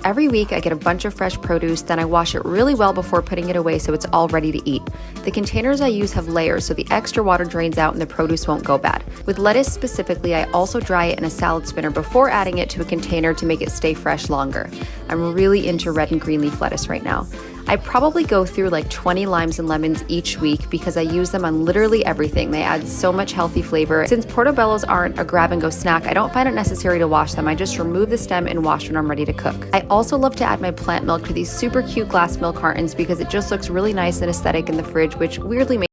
Every week I get a bunch of fresh produce, then I wash it really well before putting it away so it's all ready to eat. The containers I use have layers so the extra water drains out and the produce won't go bad. With lettuce specifically, I also dry it in a salad spinner before adding it to a container to make it stay fresh longer. I'm really into red and green leaf lettuce right now. I probably go through like 20 limes and lemons each week because I use them on literally everything. They add so much healthy flavor. Since portobellos aren't a grab and go snack, I don't find it necessary to wash them. I just remove the stem and wash when I'm ready to cook. I also love to add my plant milk to these super cute glass milk cartons because it just looks really nice and aesthetic in the fridge, which weirdly makes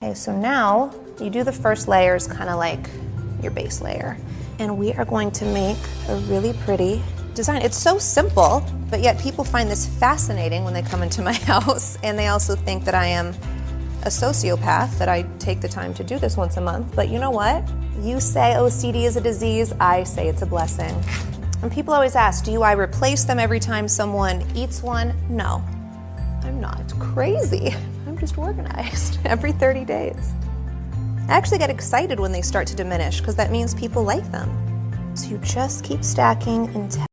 Okay, so now you do the first layers kind of like your base layer. And we are going to make a really pretty design. It's so simple, but yet people find this fascinating when they come into my house, and they also think that I am a sociopath, that I take the time to do this once a month. But you know what? You say OCD is a disease, I say it's a blessing. And people always ask, do I replace them every time someone eats one? No, I'm not crazy. I'm just organized every 30 days. I actually get excited when they start to diminish because that means people like them. So you just keep stacking until